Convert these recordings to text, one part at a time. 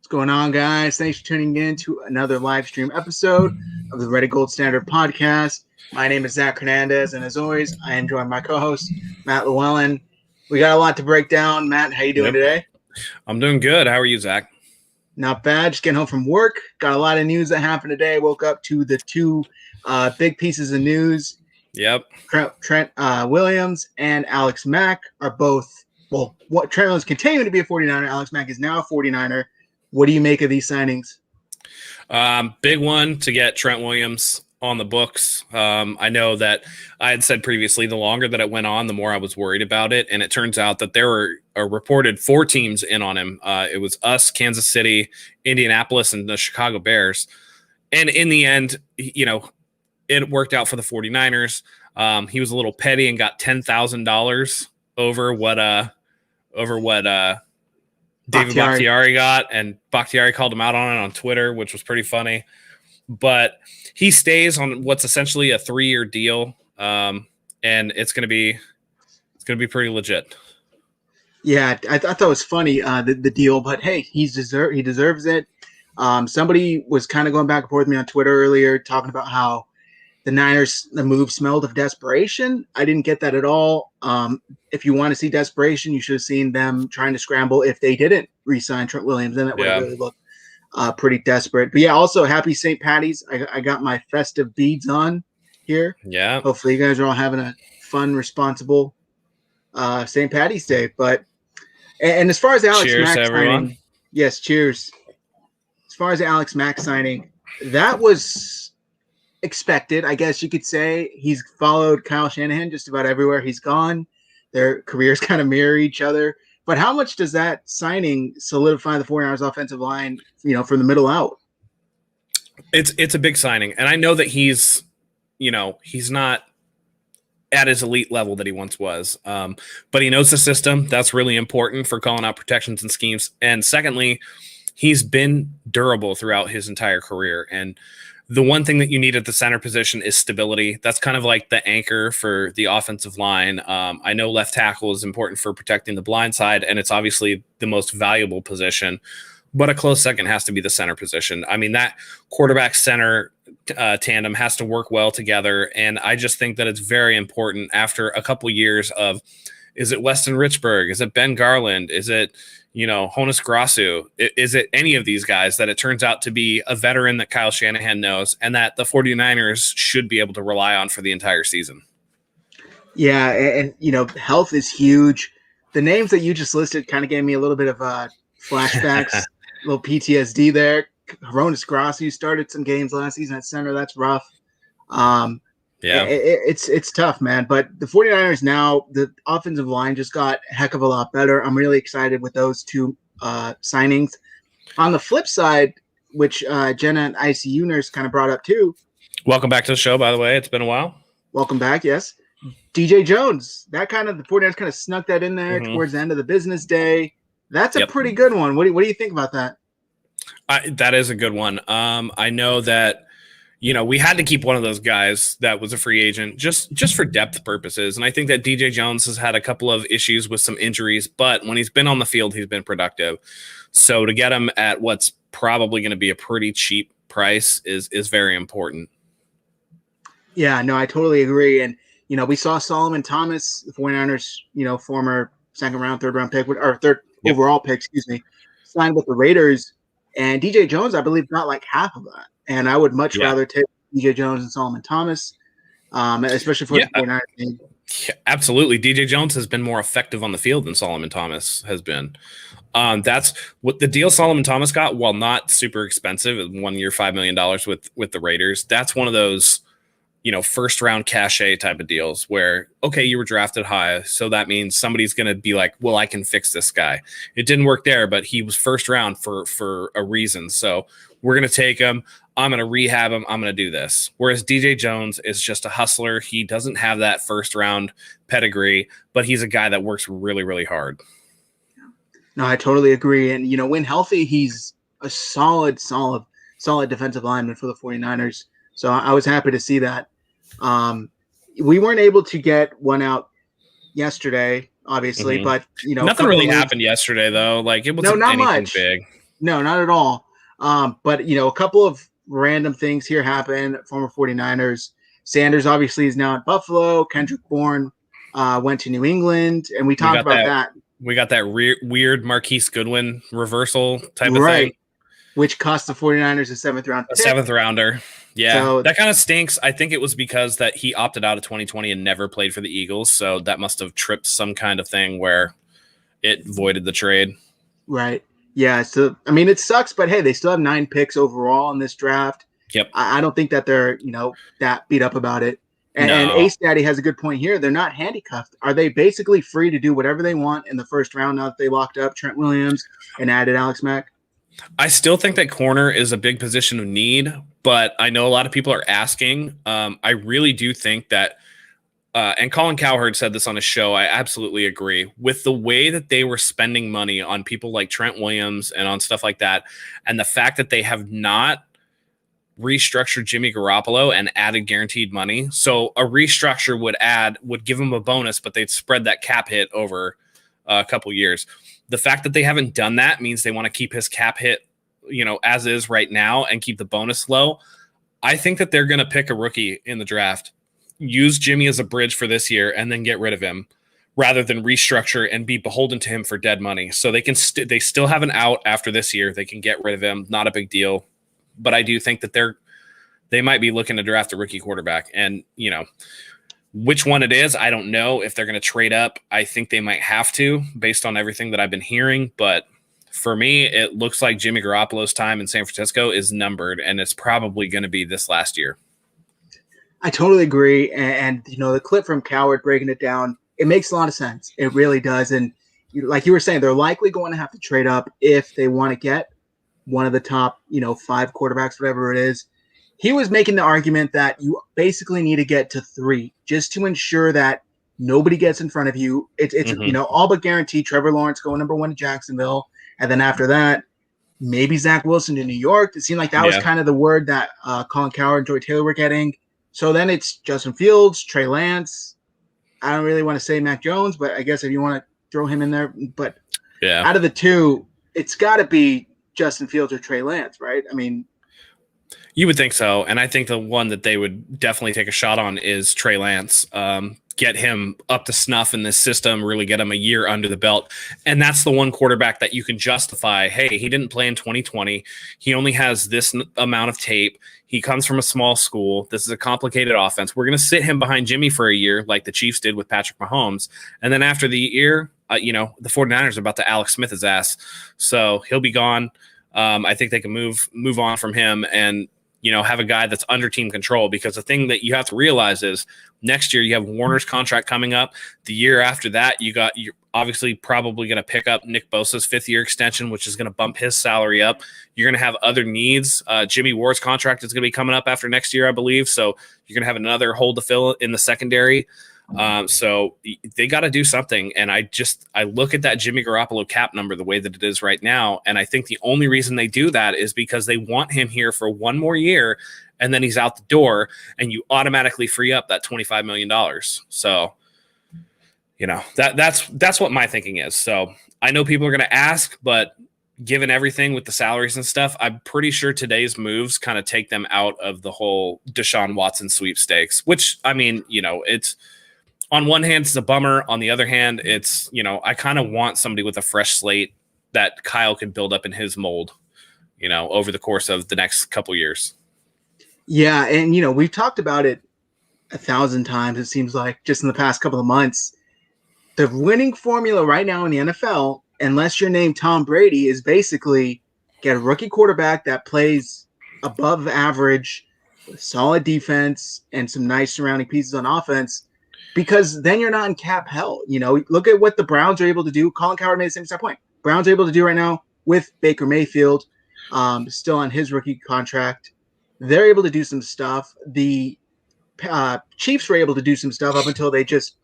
going on, guys? Thanks for tuning in to another live stream episode of the Red and Gold Standard podcast. My name is Zach Hernandez, and as always, I am joined by my co-host, Matt Llewellyn. We got a lot to break down. Matt, how you doing today? I'm doing good. How are you, Zach? Not bad. Just getting home from work. Got a lot of news that happened today. Woke up to the two big pieces of news. Yep. Trent Williams and Alex Mack are both, Trent Williams continuing to be a 49er. Alex Mack is now a 49er. What do you make of these signings? Big one to get Trent Williams on the books. I know that I had said previously, the longer that it went on, the more I was worried about it. And it turns out that there were reported 4 teams in on him. It was us, Kansas City, Indianapolis, and the Chicago Bears. And in the end, it worked out for the 49ers. He was a little petty and got $10,000 over what David Bakhtiari got, and Bakhtiari called him out on it on Twitter, which was pretty funny. But he stays on what's essentially a 3-year deal, and it's going to be pretty legit. Yeah, I thought it was funny the deal, but hey, he deserves it. Somebody was kind of going back and forth with me on Twitter earlier, talking about how the move smelled of desperation. I didn't get that at all. If you want to see desperation, you should have seen them trying to scramble if they didn't re-sign Trent Williams. Then it would have really looked pretty desperate. But yeah, also happy St. Patty's. I got my festive beads on here. Yeah. Hopefully you guys are all having a fun, responsible St. Patty's Day. And as far as Alex cheers, Mack everyone. signing, yes, cheers. As far as the Alex Mack signing, that was expected, I guess you could say. He's followed Kyle Shanahan just about everywhere he's gone. Their careers kind of mirror each other. But how much does that signing solidify the 49ers offensive line, from the middle out? It's a big signing. And I know that he's not at his elite level that he once was. But he knows the system. That's really important for calling out protections and schemes. And secondly, he's been durable throughout his entire career. And the one thing that you need at the center position is stability. That's kind of like the anchor for the offensive line. I know left tackle is important for protecting the blind side, and it's obviously the most valuable position, but a close second has to be the center position. I mean, that quarterback center tandem has to work well together, and I just think that it's very important after a couple years of, is it Weston Richburg? Is it Ben Garland? Is it Honus Grasu? Is it any of these guys that it turns out to be a veteran that Kyle Shanahan knows and that the 49ers should be able to rely on for the entire season? Yeah, and health is huge. The names that you just listed kind of gave me a little bit of flashbacks, a little PTSD there. Honus Grasu started some games last season at center. That's rough. Yeah, it's tough, man. But the 49ers now, the offensive line just got a heck of a lot better. I'm really excited with those two signings. On the flip side, which Jenna and ICU nurse kind of brought up too. Welcome back to the show, by the way. It's been a while. Welcome back, yes. DJ Jones. The 49ers kind of snuck that in there towards the end of the business day. That's a pretty good one. What do you think about that? That is a good one. I know that we had to keep one of those guys that was a free agent just for depth purposes. And I think that DJ Jones has had a couple of issues with some injuries, but when he's been on the field, he's been productive. So to get him at what's probably going to be a pretty cheap price is very important. Yeah, no, I totally agree. And, we saw Solomon Thomas, the 49ers, former second round, third round pick, or third overall pick, signed with the Raiders. And DJ Jones, I believe, got like half of that. And I would much rather take DJ Jones and Solomon Thomas, especially for the 49ers team. Yeah, absolutely. DJ Jones has been more effective on the field than Solomon Thomas has been. That's what the deal Solomon Thomas got, while not super expensive, 1 year, $5 million with the Raiders. That's one of those, first round cachet type of deals where, okay, you were drafted high. So that means somebody's going to be like, well, I can fix this guy. It didn't work there, but he was first round for a reason. So we're going to take him. I'm going to rehab him. I'm going to do this. Whereas DJ Jones is just a hustler. He doesn't have that first round pedigree, but he's a guy that works really, really hard. No, I totally agree. And, when healthy, he's a solid defensive lineman for the 49ers. So I was happy to see that. We weren't able to get one out yesterday, obviously, but, nothing really happened yesterday, though. Like, it wasn't anything big. No, not at all. But, a couple of random things here happen. Former 49ers. Sanders obviously is now at Buffalo. Kendrick Bourne went to New England, and we We talked got about that. that. We got that weird Marquise Goodwin reversal type of thing. Right. Which cost the 49ers a seventh-round A pick. seventh rounder. Yeah, So that kind of stinks. I think it was because that he opted out of 2020 and never played for the Eagles. So that must have tripped some kind of thing where it voided the trade. right. Yeah. So, I mean, it sucks, but hey, they still have 9 picks overall in this draft. Yep. I don't think that they're, that beat up about it. And No. Ace Daddy has a good point here. They're not handcuffed. Are they basically free to do whatever they want in the first round now that they locked up Trent Williams and added Alex Mack? I still think that corner is a big position of need, but I know a lot of people are asking. I really do think that, and Colin Cowherd said this on his show, I absolutely agree. With the way that they were spending money on people like Trent Williams and on stuff like that, and the fact that they have not restructured Jimmy Garoppolo and added guaranteed money. So a restructure would give him a bonus, but they'd spread that cap hit over a couple years. The fact that they haven't done that means they want to keep his cap hit, as is right now and keep the bonus low. I think that they're going to pick a rookie in the draft, use Jimmy as a bridge for this year, and then get rid of him rather than restructure and be beholden to him for dead money. So they can they still have an out after this year. They can get rid of him. Not a big deal. But I do think that they might be looking to draft a rookie quarterback. And, which one it is, I don't know. If they're going to trade up, I think they might have to based on everything that I've been hearing. But for me, it looks like Jimmy Garoppolo's time in San Francisco is numbered, and it's probably going to be this last year. I totally agree. And the clip from Coward breaking it down, it makes a lot of sense. It really does. And like you were saying, they're likely going to have to trade up if they want to get one of the top, 5 quarterbacks, whatever it is. He was making the argument that you basically need to get to 3 just to ensure that nobody gets in front of you. It's all but guaranteed Trevor Lawrence going number 1 to Jacksonville. And then after that, maybe Zach Wilson to New York. It seemed like that was kind of the word that Colin Cowherd and Joy Taylor were getting. So then it's Justin Fields, Trey Lance. I don't really want to say Mac Jones, but I guess if you want to throw him in there. But out of the 2, it's got to be Justin Fields or Trey Lance, right? I mean, you would think so. And I think the one that they would definitely take a shot on is Trey Lance. Get him up to snuff in this system, really get him a year under the belt. And that's the one quarterback that you can justify. Hey, he didn't play in 2020. He only has this amount of tape. He comes from a small school. This is a complicated offense. We're going to sit him behind Jimmy for a year like the Chiefs did with Patrick Mahomes. And then after the year, the 49ers are about to Alex Smith his ass. So he'll be gone. I think they can move on from him and, have a guy that's under team control, because the thing that you have to realize is next year you have Warner's contract coming up. The year after that, you're obviously probably going to pick up Nick Bosa's 5th-year extension, which is going to bump his salary up. You're going to have other needs. Jimmy Ward's contract is going to be coming up after next year, I believe. So you're going to have another hole to fill in the secondary. So they got to do something. And I look at that Jimmy Garoppolo cap number the way that it is right now. And I think the only reason they do that is because they want him here for 1 more year, and then he's out the door, and you automatically free up that $25 million. So, that's what my thinking is. So I know people are going to ask, but given everything with the salaries and stuff, I'm pretty sure today's moves kind of take them out of the whole Deshaun Watson sweepstakes, which, I mean, it's, on one hand, it's a bummer. On the other hand, it's, I kind of want somebody with a fresh slate that Kyle can build up in his mold, over the course of the next couple years. Yeah. And, we've talked about it 1,000 times, it seems like, just in the past couple of months. The winning formula right now in the NFL, unless you're named Tom Brady, is basically get a rookie quarterback that plays above average, with solid defense, and some nice surrounding pieces on offense. Because then you're not in cap hell. Look at what the Browns are able to do. Colin Cowherd made the same exact point. Browns are able to do right now with Baker Mayfield, still on his rookie contract. They're able to do some stuff. The Chiefs were able to do some stuff up until they just,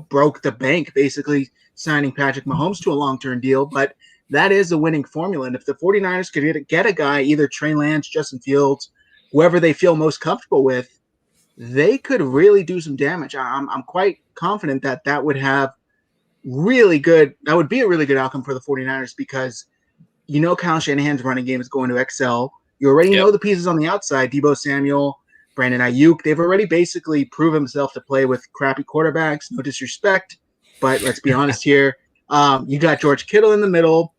broke the bank, basically signing Patrick Mahomes to a long-term deal. But that is a winning formula. And if the 49ers could get a guy, either Trey Lance, Justin Fields, whoever they feel most comfortable with, they could really do some damage. I'm quite confident that would be a really good outcome for the 49ers, because you know Kyle Shanahan's running game is going to excel. You already Yep. know the pieces on the outside, Deebo Samuel, Brandon Ayuk. They've already basically proven themselves to play with crappy quarterbacks. No disrespect, but let's be honest here. You got George Kittle in the middle,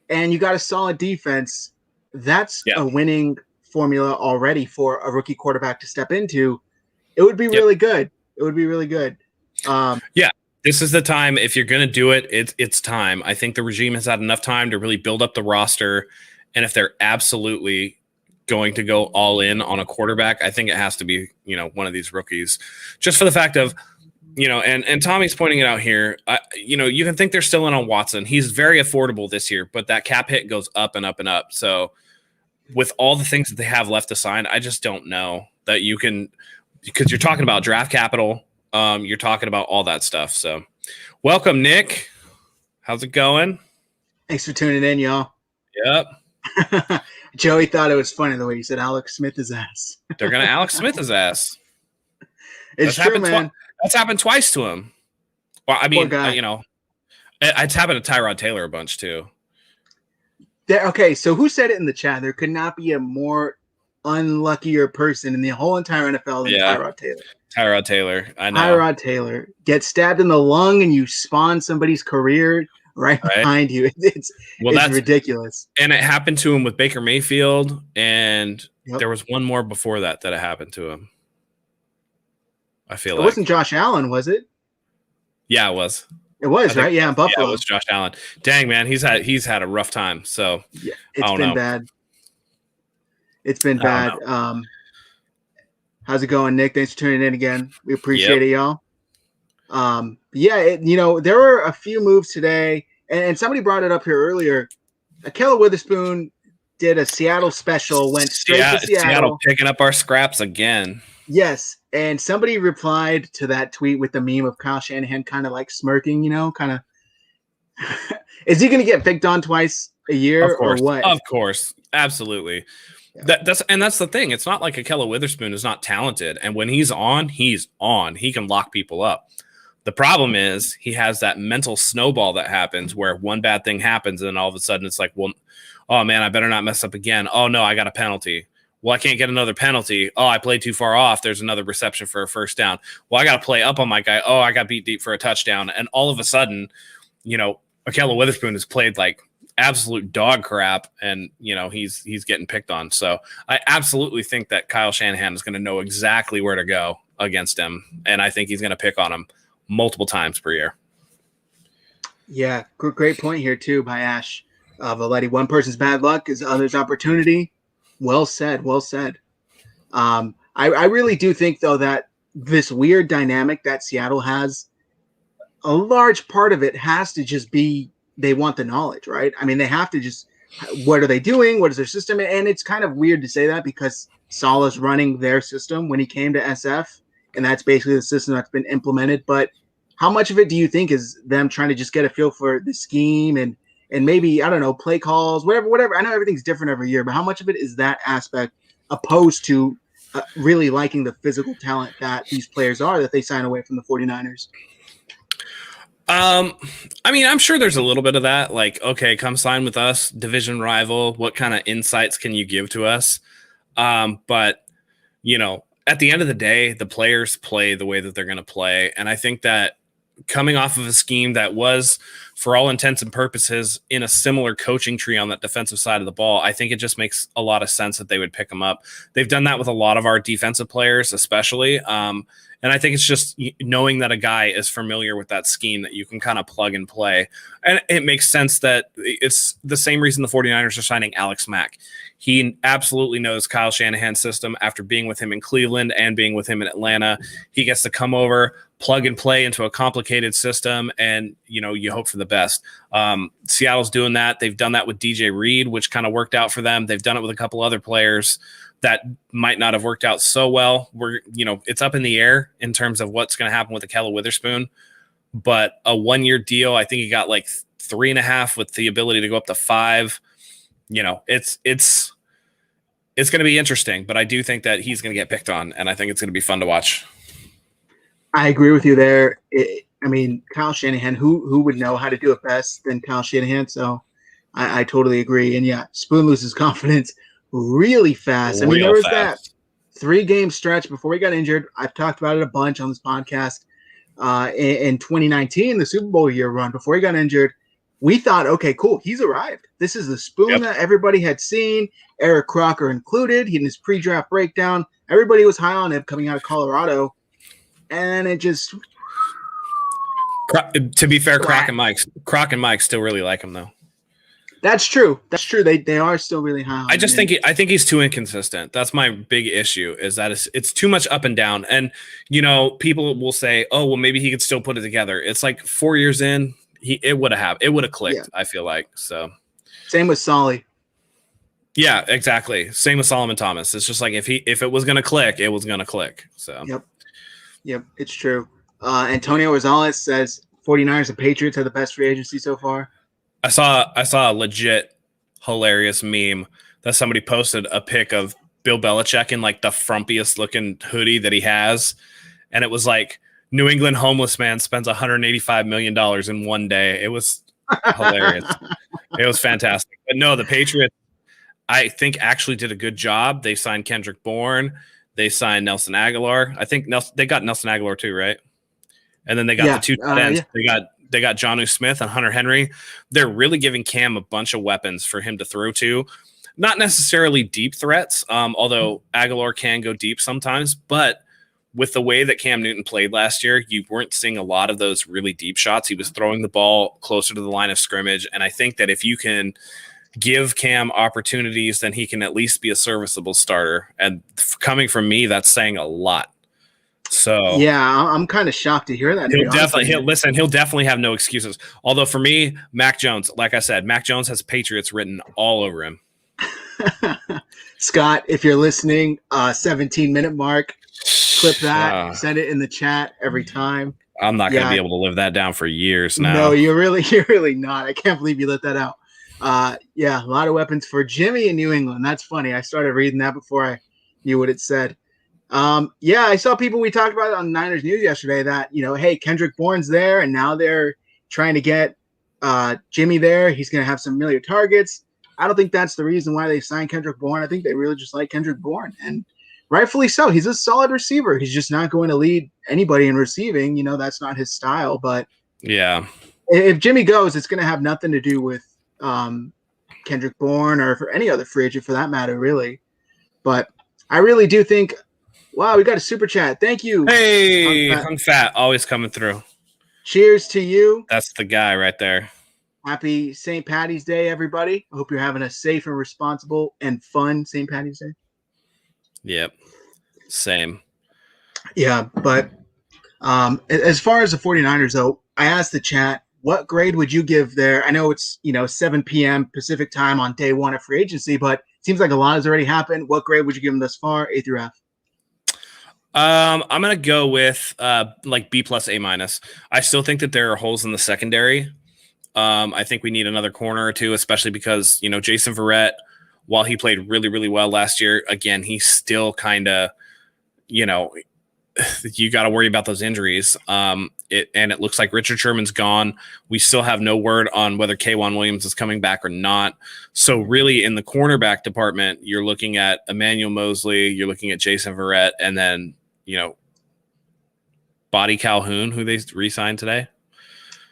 and you got a solid defense. That's Yeah. a winning formula already for a rookie quarterback to step into. It would be Yep. really good. It would be really good. Yeah. This is the time. If you're going to do it, it's time. I think the regime has had enough time to really build up the roster. And if they're absolutely going to go all in on a quarterback, I think it has to be, one of these rookies, just for the fact of, and Tommy's pointing it out here. You can think they're still in on Watson. He's very affordable this year, but that cap hit goes up and up and up. So with all the things that they have left to sign, I just don't know that you can, because you're talking about draft capital. You're talking about all that stuff. So welcome, Nick. How's it going? Thanks for tuning in, y'all. Yep. Joey thought it was funny the way you said Alex Smith his ass. They're going to Alex Smith his ass. It's true, man. That's happened twice to him. Well, I mean, Poor guy. It's happened to Tyrod Taylor a bunch too. Okay, so who said it in the chat? There could not be a more unluckier person in the whole entire NFL than Tyrod Taylor. Tyrod Taylor, I know. Tyrod Taylor gets stabbed in the lung and you spawn somebody's career right behind you. It's ridiculous. And it happened to him with Baker Mayfield, and there was one more before that it happened to him. I feel it wasn't Josh Allen, was it? Yeah, it was. It was, right? Yeah, in Buffalo. Yeah, it was Josh Allen. Dang, man, he's had a rough time. So yeah, it's been bad. It's been bad. How's it going, Nick? Thanks for tuning in again. We appreciate it, y'all. There were a few moves today, and somebody brought it up here earlier. Ahkello Witherspoon did a Seattle special, went straight to Seattle. Picking up our scraps again. Yes, and somebody replied to that tweet with the meme of Kyle Shanahan kind of like smirking, kind of. Is he going to get picked on twice a year or what? Of course, absolutely. Yeah. That's the thing. It's not like Ahkello Witherspoon is not talented, and when he's on, he's on. He can lock people up. The problem is he has that mental snowball that happens where one bad thing happens, and then all of a sudden it's like, well, oh man, I better not mess up again. Oh no, I got a penalty. Well, I can't get another penalty. Oh, I played too far off. There's another reception for a first down. Well, I got to play up on my guy. Oh, I got beat deep for a touchdown. And all of a sudden, Ahkello Witherspoon has played like absolute dog crap, and he's getting picked on. So I absolutely think that Kyle Shanahan is going to know exactly where to go against him, and I think he's going to pick on him multiple times per year. Yeah, great point here too by Ash Valetti. One person's bad luck is others' opportunity. Well said. I really do think, though, that this weird dynamic that Seattle has, a large part of it has to just be they want the knowledge, right? I mean, they have to just what are they doing? What is their system? And it's kind of weird to say that because Saleh's running their system when he came to SF, and that's basically the system that's been implemented. But how much of it do you think is them trying to just get a feel for the scheme and maybe, I don't know, play calls, whatever. I know everything's different every year, but how much of it is that aspect opposed to really liking the physical talent that these players are that they sign away from the 49ers? I mean, I'm sure there's a little bit of that. Like, okay, come sign with us, division rival. What kind of insights can you give to us? But, at the end of the day, the players play the way that they're going to play. And I think that coming off of a scheme that was, for all intents and purposes, in a similar coaching tree on that defensive side of the ball, I think it just makes a lot of sense that they would pick him up. They've done that with a lot of our defensive players, especially. And I think it's just knowing that a guy is familiar with that scheme that you can kind of plug and play. And it makes sense that it's the same reason the 49ers are signing Alex Mack. He absolutely knows Kyle Shanahan's system after being with him in Cleveland and being with him in Atlanta. He gets to come over, plug and play into a complicated system, and you hope for the best. Seattle's doing that. They've done that with DJ Reed, which kind of worked out for them. They've done it with a couple other players that might not have worked out so well. It's up in the air in terms of what's going to happen with Ahkello Witherspoon, but a 1-year deal, I think he got like 3.5 with the ability to go up to 5. It's going to be interesting, but I do think that he's going to get picked on, and I think it's going to be fun to watch. I agree with you there. Kyle Shanahan, who would know how to do it best than Kyle Shanahan? So I totally agree. And yeah, Spoon loses confidence really fast. I mean, there real was that fast. 3-game stretch before he got injured. I've talked about it a bunch on this podcast. In 2019, the Super Bowl year run, before he got injured, we thought, okay, cool, he's arrived. This is the Spoon Yep. that everybody had seen, Eric Crocker included. In his pre-draft breakdown, everybody was high on him coming out of Colorado, and it just. To be fair, Croc and Mike still really like him though. That's true. That's true. They are still really high on him. I think he's too inconsistent. That's my big issue, is that it's too much up and down. And people will say, "Oh, well, maybe he could still put it together." It's like 4 years in, it would have clicked. Yeah. I feel like so. Same with Solly. Yeah, exactly. Same with Solomon Thomas. It's just like if it was gonna click, it was gonna click. So yep, it's true. Antonio Rosales says 49ers and Patriots have the best free agency so far. I saw a legit hilarious meme that somebody posted a pic of Bill Belichick in like the frumpiest looking hoodie that he has. And it was like, New England homeless man spends $185 million in one day. It was hilarious. It was fantastic. But no, the Patriots, I think, actually did a good job. They signed Kendrick Bourne. They signed Nelson Aguilar. I think they got Nelson Aguilar too, right? And then they got the two tight ends. They got Jonnu Smith and Hunter Henry. They're really giving Cam a bunch of weapons for him to throw to. Not necessarily deep threats, although Aguilar can go deep sometimes. But with the way that Cam Newton played last year, you weren't seeing a lot of those really deep shots. He was throwing the ball closer to the line of scrimmage. And I think that if you can give Cam opportunities, then he can at least be a serviceable starter. And coming from me, that's saying a lot. So yeah, I'm kind of shocked to hear that. He'll definitely have no excuses. Although for me, Mac Jones, like I said, Mac Jones has Patriots written all over him. Scott, if you're listening, 17-minute mark, clip that, send it in the chat every time. I'm not going to be able to live that down for years now. No, you're really not. I can't believe you let that out. A lot of weapons for Jimmy in New England. That's funny. I started reading that before I knew what it said. I saw people, we talked about it on Niners News yesterday, that, hey, Kendrick Bourne's there, and now they're trying to get Jimmy there. He's going to have some familiar targets. I don't think that's the reason why they signed Kendrick Bourne. I think they really just like Kendrick Bourne, and rightfully so. He's a solid receiver. He's just not going to lead anybody in receiving. That's not his style. But yeah, if Jimmy goes, it's going to have nothing to do with Kendrick Bourne or for any other free agent for that matter, really. But I really do think. Wow, we got a super chat. Thank you. Hey, Hung Fat, always coming through. Cheers to you. That's the guy right there. Happy St. Paddy's Day, everybody. I hope you're having a safe and responsible and fun St. Paddy's Day. Yep. Same. Yeah, but as far as the 49ers, though, I asked the chat, what grade would you give there? I know it's 7 p.m. Pacific time on day one of free agency, but it seems like a lot has already happened. What grade would you give them thus far, A through F? I'm gonna go with like B plus A minus. I still think that there are holes in the secondary. I think we need another corner or two, especially because Jason Verrett, while he played really, really well last year, again he's still kind of you got to worry about those injuries. It looks like Richard Sherman's gone. We still have no word on whether K'Wan Williams is coming back or not. So really, in the cornerback department, you're looking at Emmanuel Mosley, you're looking at Jason Verrett, and then Body Calhoun, who they re-signed today.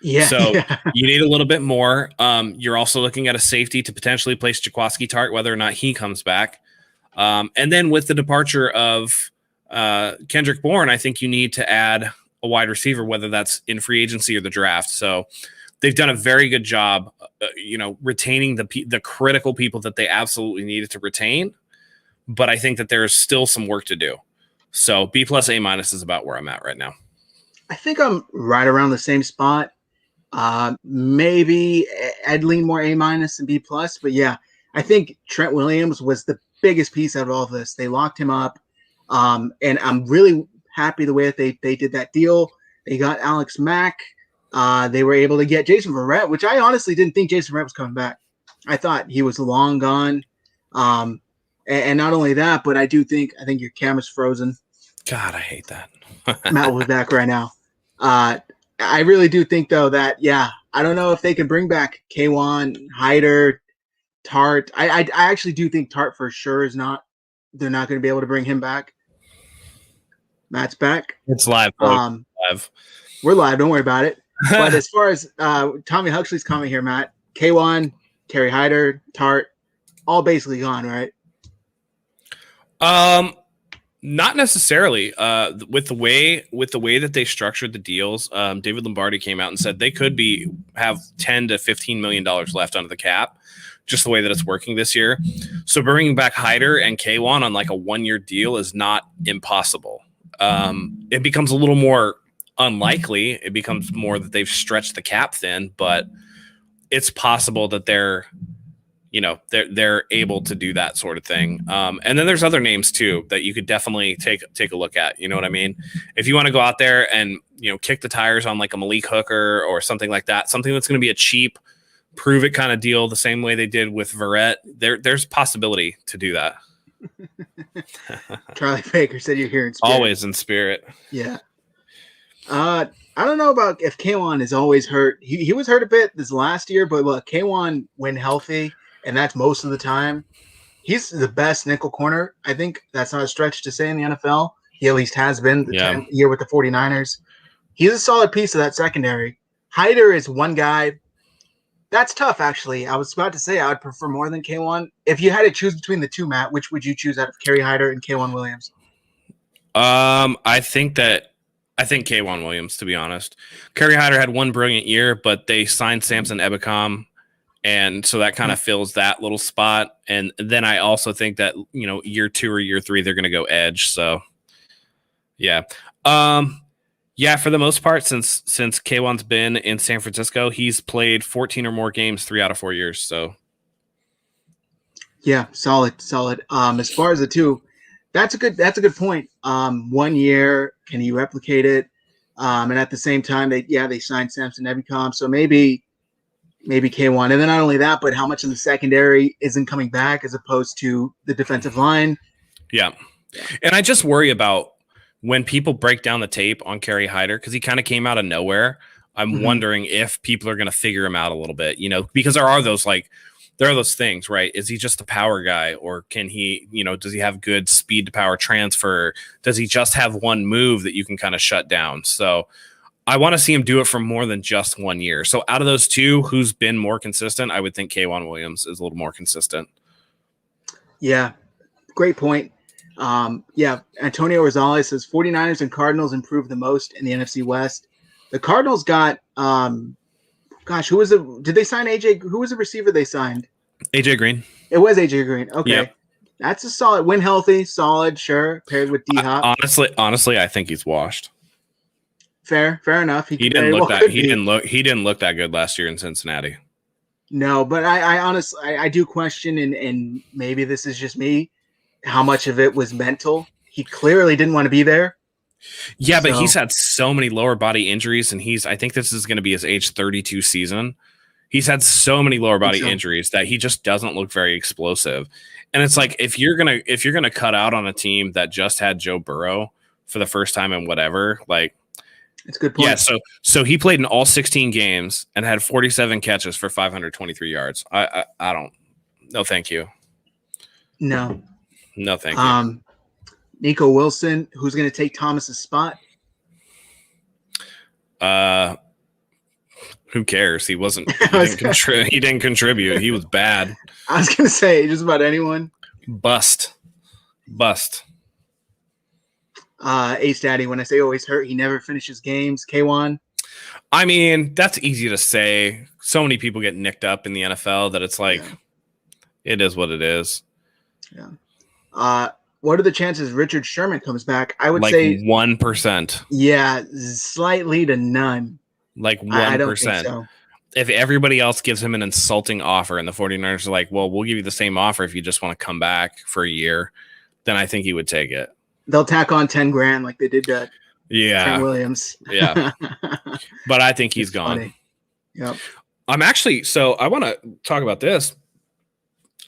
Yeah. So you need a little bit more. You're also looking at a safety to potentially place Jaquiski Tartt, whether or not he comes back. And then with the departure of Kendrick Bourne, I think you need to add a wide receiver, whether that's in free agency or the draft. So they've done a very good job, retaining the critical people that they absolutely needed to retain. But I think that there's still some work to do. So B plus A minus is about where I'm at right now. I think I'm right around the same spot. Maybe I'd lean more A minus than B plus, but yeah, I think Trent Williams was the biggest piece out of all of this. They locked him up. And I'm really happy the way that they did that deal. They got Alex Mack. They were able to get Jason Verrett, which I honestly didn't think Jason Verrett was coming back. I thought he was long gone. And not only that, but I think your camera's frozen. God, I hate that. Matt will be back right now. I really do think though that I don't know if they can bring back K1, Hyder, Tart. I actually do think Tart for sure is not. They're not going to be able to bring him back. Matt's back. It's live, folks. Live. We're live. Don't worry about it. But as far as Tommy Huxley's comment here, Matt, K1, Kerry Hyder, Tart, all basically gone, right? Not necessarily. With the way that they structured the deals, David Lombardi came out and said they could have $10 to $15 million left under the cap, just the way that it's working this year. So bringing back Hyder and K1 on like a 1-year deal is not impossible. It becomes a little more unlikely. It becomes more that they've stretched the cap thin, but it's possible that they're able to do that sort of thing. And then there's other names too that you could definitely take a look at. You know what I mean? If you want to go out there and, kick the tires on like a Malik Hooker or something like that, something that's going to be a cheap, prove it kind of deal, the same way they did with Verrett, there's possibility to do that. Charlie Baker said you're here in spirit. Always in spirit. Yeah. I don't know about if K1 is always hurt. He was hurt a bit this last year, but look, K1 when healthy, and that's most of the time, he's the best nickel corner. I think that's not a stretch to say in the NFL. He at least has been the year with the 49ers. He's a solid piece of that secondary. Hyder is one guy. That's tough, actually. I was about to say I would prefer more than K1. If you had to choose between the two, Matt, which would you choose out of Kerry Hyder and K1 Williams? I think K1 Williams, to be honest. Kerry Hyder had one brilliant year, but they signed Samson Ebukam, and so that kind of fills that little spot. And then I also think that, year 2 or year 3, they're going to go edge. So, yeah. For the most part, since K1's been in San Francisco, he's played 14 or more games 3 out of 4 years. So, yeah, solid. As far as the two, that's a good point. 1 year, can he replicate it? And at the same time, they signed Samson Ebukam, so maybe K1. And then not only that, but how much of the secondary isn't coming back as opposed to the defensive line? Yeah. And I just worry about when people break down the tape on Kerry Hyder, because he kind of came out of nowhere. I'm wondering if people are going to figure him out a little bit, because there are those things, right? Is he just a power guy, or can he, does he have good speed to power transfer? Does he just have one move that you can kind of shut down? So I want to see him do it for more than just 1 year. So out of those two, who's been more consistent? I would think K1 Williams is a little more consistent. Yeah, great point. Antonio Rosales says 49ers and Cardinals improved the most in the NFC West. The Cardinals got, did they sign AJ? Who was the receiver they signed? AJ Green. It was AJ Green. Okay. Yep. That's a solid, when healthy, solid, sure, paired with D-Hop. Honestly, I think he's washed. Fair enough. He didn't look that good last year in Cincinnati. No, but I honestly I do question, and maybe this is just me, how much of it was mental. He clearly didn't want to be there. Yeah, but he's had so many lower body injuries, and I think this is going to be his age 32 season. He's had so many lower body injuries that he just doesn't look very explosive. And it's like, if you're gonna cut out on a team that just had Joe Burrow for the first time in whatever, like, it's a good point. Yeah, so he played in all 16 games and had 47 catches for 523 yards. I don't. No, thank you. No, thank you. Nico Wilson, who's going to take Thomas's spot? Who cares? He wasn't. He didn't contribute. He was bad. I was going to say just about anyone. Bust. Ace Daddy, when I say always hurt, he never finishes games. K1. I mean, that's easy to say. So many people get nicked up in the NFL that it's like, It is what it is. Yeah. What are the chances Richard Sherman comes back? I would say 1%. Yeah, slightly to none. Like 1%. I don't think so. If everybody else gives him an insulting offer and the 49ers are like, well, we'll give you the same offer if you just want to come back for a year, then I think he would take it. They'll tack on $10,000 like they did to Trent Williams. Yeah. But I think he's gone. Funny. Yep. I want to talk about this.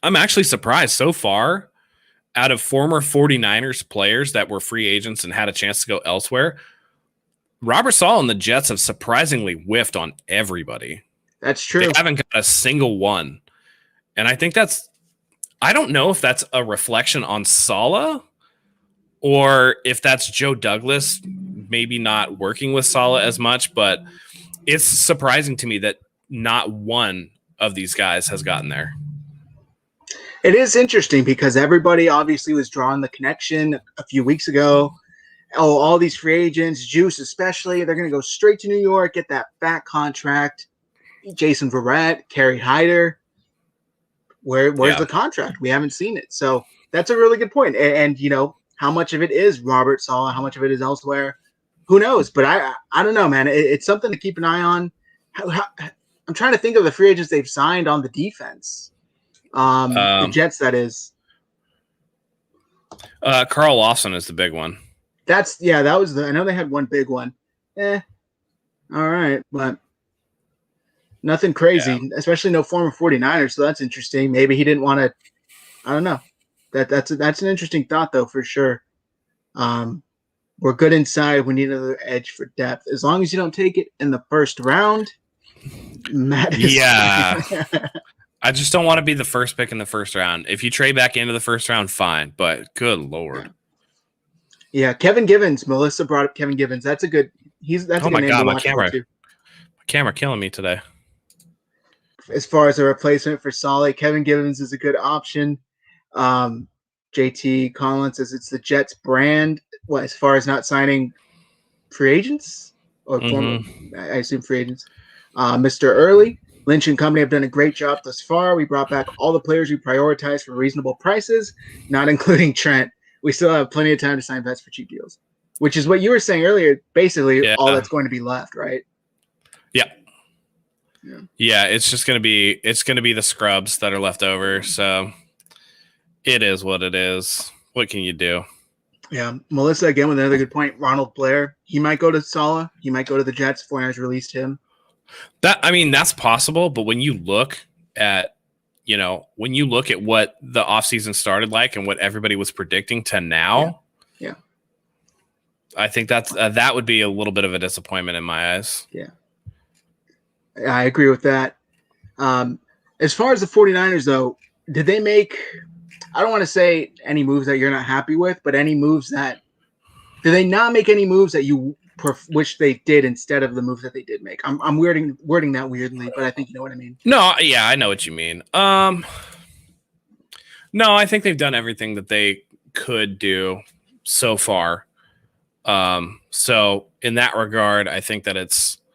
I'm actually surprised so far, out of former 49ers players that were free agents and had a chance to go elsewhere, Robert Saleh and the Jets have surprisingly whiffed on everybody. That's true. They haven't got a single one. And I think I don't know if that's a reflection on Saleh or if that's Joe Douglas maybe not working with Saleh as much, but it's surprising to me that not one of these guys has gotten there. It is interesting because everybody obviously was drawing the connection a few weeks ago. Oh, all these free agents, Juice especially, they're going to go straight to New York, get that fat contract. Jason Verrett, Kerry Hyder. Where's the contract? We haven't seen it. So that's a really good point. And you know, how much of it is Robert Saleh? How much of it is elsewhere? Who knows? But I don't know, man. It's something to keep an eye on. I'm trying to think of the free agents they've signed on the defense. The Jets, that is. Carl Lawson is the big one. That was I know they had one big one. All right, but nothing crazy, especially no former 49er, so that's interesting. Maybe he didn't want to – I don't know. That's an interesting thought, though, for sure. We're good inside. We need another edge for depth. As long as you don't take it in the first round, Matt is I just don't want to be the first pick in the first round. If you trade back into the first round, fine, but good Lord. Yeah, Kevin Givens. Melissa brought up Kevin Givens. That's a good – that's oh, a good my name God, to my watch camera. for, too. My camera killing me today. As far as a replacement for Saleh, Kevin Givens is a good option. JT Collins says it's the Jets brand. What, as far as not signing free agents or former, I assume free agents. Mr. Early, Lynch and company have done a great job thus far. We brought back all the players we prioritized for reasonable prices, not including Trent. We still have plenty of time to sign vets for cheap deals, which is what you were saying earlier. Basically, all that's going to be left, right? Yeah, it's just gonna be the scrubs that are left over. So it is what it is. What can you do? Yeah, Melissa again with another good point. Ronald Blair, he might go to Saleh. He might go to the Jets. 49ers released him. That's possible. But when you look at what the offseason started like and what everybody was predicting to now, yeah. I think that would be a little bit of a disappointment in my eyes. Yeah. I agree with that. As far as the 49ers, though, did they make – I don't want to say any moves that you're not happy with, but any moves that – did they not make any moves that you wish they did instead of the moves that they did make? I'm wording that weirdly, but I think you know what I mean. No, yeah, I know what you mean. No, I think they've done everything that they could do so far. So in that regard, I think that it's –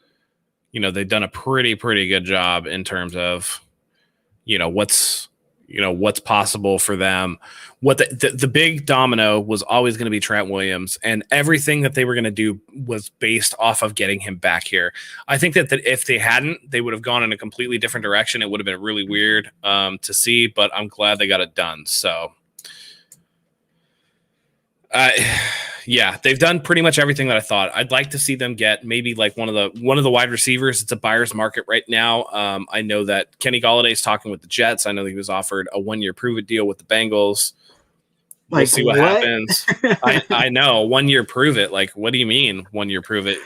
they've done a pretty good job in terms of, what's possible for them. What the big domino was always going to be Trent Williams, and everything that they were going to do was based off of getting him back here. I think that if they hadn't, they would have gone in a completely different direction. It would have been really weird to see, but I'm glad they got it done. So, yeah, they've done pretty much everything that I thought. I'd like to see them get maybe like one of the wide receivers. It's a buyer's market right now. I know that Kenny Galladay is talking with the Jets. I know he was offered a 1-year prove-it deal with the Bengals. We'll see what happens. I know, 1-year prove-it. Like, what do you mean 1-year prove-it?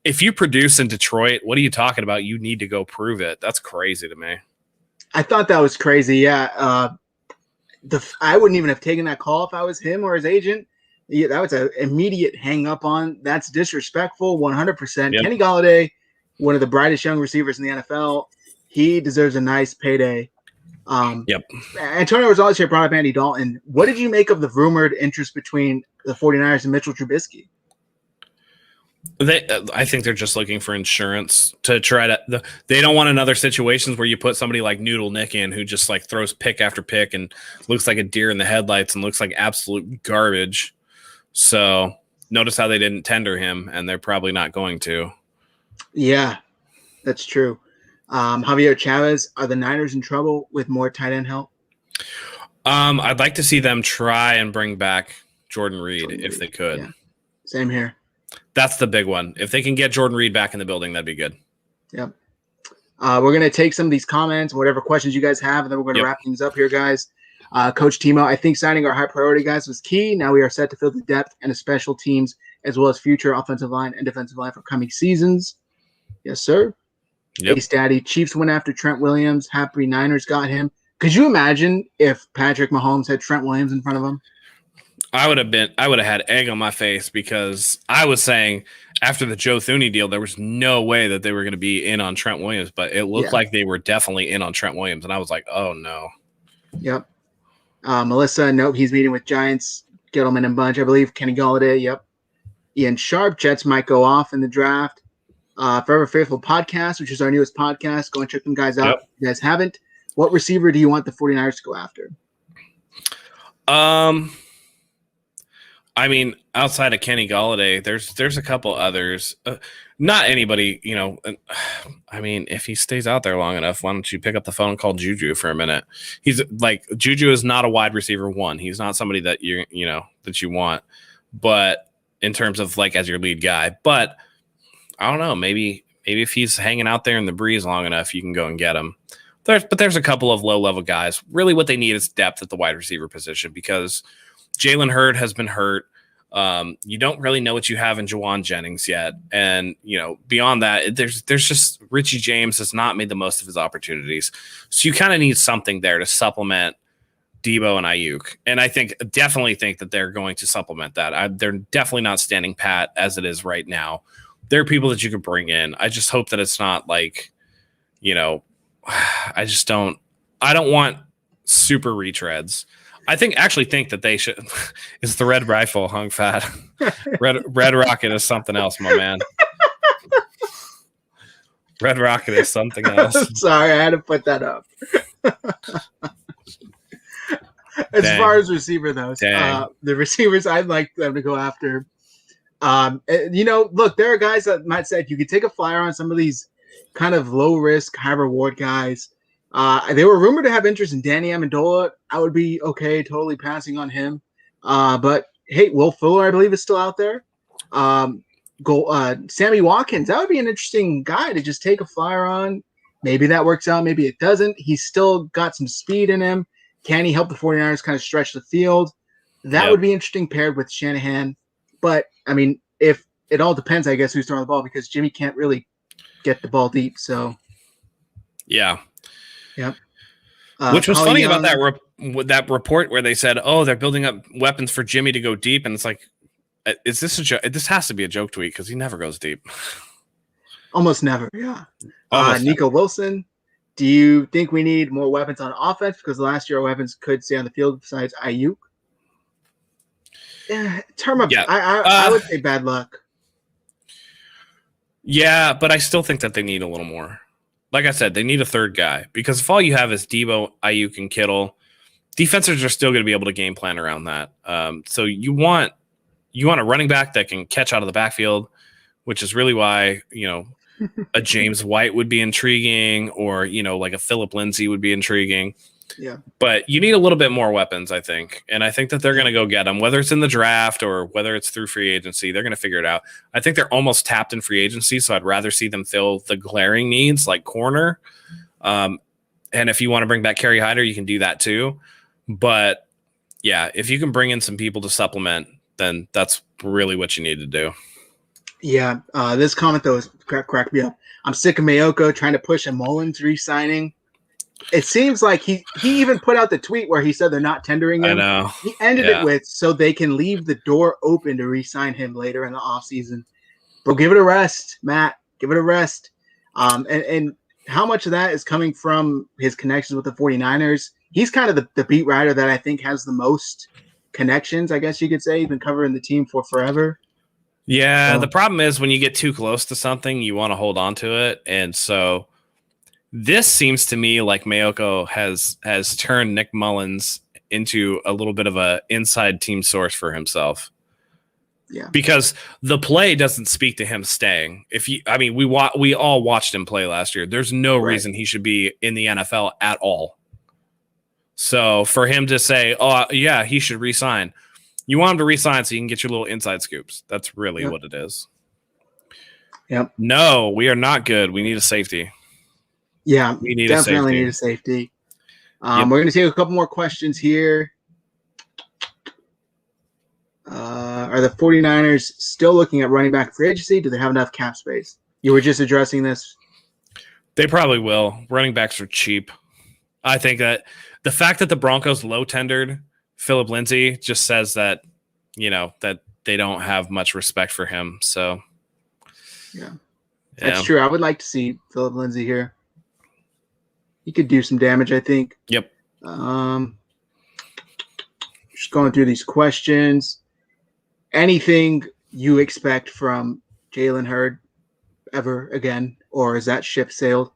If you produce in Detroit, what are you talking about? You need to go prove it. That's crazy to me. I thought that was crazy. Yeah, I wouldn't even have taken that call if I was him or his agent. Yeah, that was an immediate hang up on. That's disrespectful, 100%. Yep. Kenny Galladay, one of the brightest young receivers in the NFL, he deserves a nice payday. Yep. Antonio Rosales here brought up Andy Dalton. What did you make of the rumored interest between the 49ers and Mitchell Trubisky? I think they're just looking for insurance to try to. They don't want another situations where you put somebody like Noodle Nick in who just like throws pick after pick and looks like a deer in the headlights and looks like absolute garbage. So notice how they didn't tender him, and they're probably not going to. Yeah, that's true. Javier Chavez, are the Niners in trouble with more tight end help? I'd like to see them try and bring back Jordan Reed if they could. Yeah. Same here. That's the big one. If they can get Jordan Reed back in the building, that'd be good. Yep. We're going to take some of these comments, whatever questions you guys have, and then we're going to wrap things up here, guys. Coach Timo, I think signing our high priority guys was key. Now we are set to fill the depth and the special teams as well as future offensive line and defensive line for coming seasons. Yes, sir. Yep. Ace Daddy. Chiefs went after Trent Williams. Happy Niners got him. Could you imagine if Patrick Mahomes had Trent Williams in front of him? I would have had egg on my face because I was saying after the Joe Thuney deal, there was no way that they were going to be in on Trent Williams, but it looked like they were definitely in on Trent Williams. And I was like, oh no. Yep. Melissa, nope. He's meeting with Giants, Gettleman and Bunch, I believe. Kenny Galladay, yep. Ian Sharp, Jets might go off in the draft. Forever Faithful Podcast, which is our newest podcast. Go and check them guys out if you guys haven't. What receiver do you want the 49ers to go after? I mean, outside of Kenny Galladay, there's a couple others. Not anybody, you know. I mean, if he stays out there long enough, why don't you pick up the phone and call Juju for a minute? He's like Juju is not a wide receiver one. He's not somebody that that you want. But in terms of like as your lead guy, but I don't know. Maybe if he's hanging out there in the breeze long enough, you can go and get him. But there's a couple of low level guys. Really, what they need is depth at the wide receiver position because Jalen Hurd has been hurt. You don't really know what you have in Juwan Jennings yet. And, beyond that, there's just Richie James has not made the most of his opportunities. So you kind of need something there to supplement Debo and Ayuk. And I definitely think that they're going to supplement that. They're definitely not standing pat as it is right now. There are people that you could bring in. I just hope that it's not like, I don't want super retreads. I actually think that they should. Is the red rifle hung fat? Red Rocket is something else, my man. Red Rocket is something else. Sorry, I had to put that up. As far as receiver though, the receivers I'd like them to go after. Look, there are guys that Matt said you could take a flyer on some of these kind of low risk, high reward guys. They were rumored to have interest in Danny Amendola. I would be okay totally passing on him. But hey, Will Fuller, I believe, is still out there. Sammy Watkins, that would be an interesting guy to just take a flyer on. Maybe that works out. Maybe it doesn't. He's still got some speed in him. Can he help the 49ers kind of stretch the field? That would be interesting paired with Shanahan. But, I mean, if it all depends, I guess, who's throwing the ball because Jimmy can't really get the ball deep. So, yeah. Yep. Which was funny about that report where they said, "Oh, they're building up weapons for Jimmy to go deep," and it's like, is this a joke? This has to be a joke tweet because he never goes deep. Almost never. Yeah. Nico Wilson, do you think we need more weapons on offense because last year our weapons could stay on the field besides Ayuk? I would say bad luck. Yeah, but I still think that they need a little more. Like I said, they need a third guy because if all you have is Debo, Ayuk, and Kittle, defenses are still going to be able to game plan around that. So you want a running back that can catch out of the backfield, which is really why a James White would be intriguing, or like a Phillip Lindsay would be intriguing. Yeah, but you need a little bit more weapons, I think, and I think that they're going to go get them, whether it's in the draft or whether it's through free agency. They're going to figure it out. I think they're almost tapped in free agency, so I'd rather see them fill the glaring needs like corner. And if you want to bring back Kerry Hyder, you can do that too. But yeah, if you can bring in some people to supplement, then that's really what you need to do. Yeah, this comment though cracked me up. I'm sick of Mayoko trying to push a Mullins re-signing. It seems like he even put out the tweet where he said they're not tendering him. I know. He ended it with so they can leave the door open to re-sign him later in the offseason. But give it a rest, Matt. Give it a rest. And how much of that is coming from his connections with the 49ers? He's kind of the beat writer that I think has the most connections, I guess you could say. He's been covering the team for forever. Yeah, the problem is when you get too close to something, you want to hold on to it. And so this seems to me like Mayoko has turned Nick Mullins into a little bit of a inside team source for himself. Yeah, because the play doesn't speak to him staying. We all watched him play last year. There's no reason he should be in the NFL at all. So for him to say, "Oh yeah, he should re-sign," you want him to re-sign so you can get your little inside scoops. That's really what it is. Yep. No, we are not good. We need a safety. Yeah, we definitely need a safety. We're going to take a couple more questions here. All Are the 49ers still looking at running back free agency? Do they have enough cap space? You were just addressing this. They probably will. Running backs are cheap. I think that the fact that the Broncos low tendered Philip Lindsay just says that, that they don't have much respect for him. So, yeah, that's true. I would like to see Philip Lindsay here. He could do some damage, I think. Yep. Just going through these questions. Anything you expect from Jalen Hurd ever again, or is that ship sailed?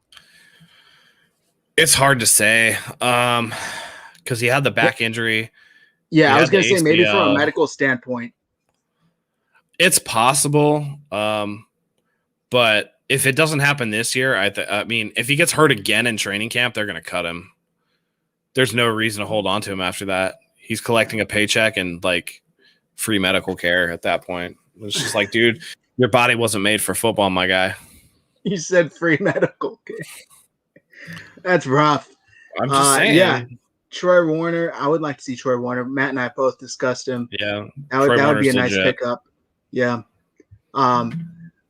It's hard to say because he had the back injury. Yeah, I was going to say maybe from a medical standpoint. It's possible, but if it doesn't happen this year, I mean, if he gets hurt again in training camp, they're going to cut him. There's no reason to hold on to him after that. He's collecting a paycheck and like free medical care at that point. It's just like, dude, your body wasn't made for football, my guy. You said free medical care. That's rough. I'm just saying. Yeah, Troy Warner. I would like to see Troy Warner. Matt and I both discussed him. Yeah, that would be a nice pickup. Yeah.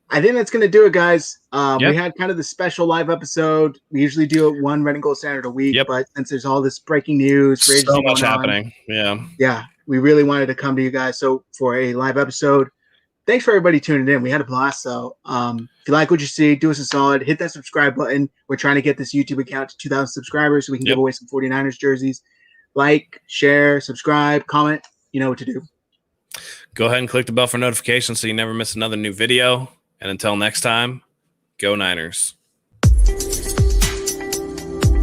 I think that's going to do it, guys. We had kind of the special live episode. We usually do it one Red and Gold Standard a week, but since there's all this breaking news, so much happening. Yeah, we really wanted to come to you guys. So for a live episode, thanks for everybody tuning in. We had a blast. So if you like what you see, do us a solid. Hit that subscribe button. We're trying to get this YouTube account to 2,000 subscribers so we can give away some 49ers jerseys. Like, share, subscribe, comment. You know what to do. Go ahead and click the bell for notifications so you never miss another new video. And until next time, go Niners.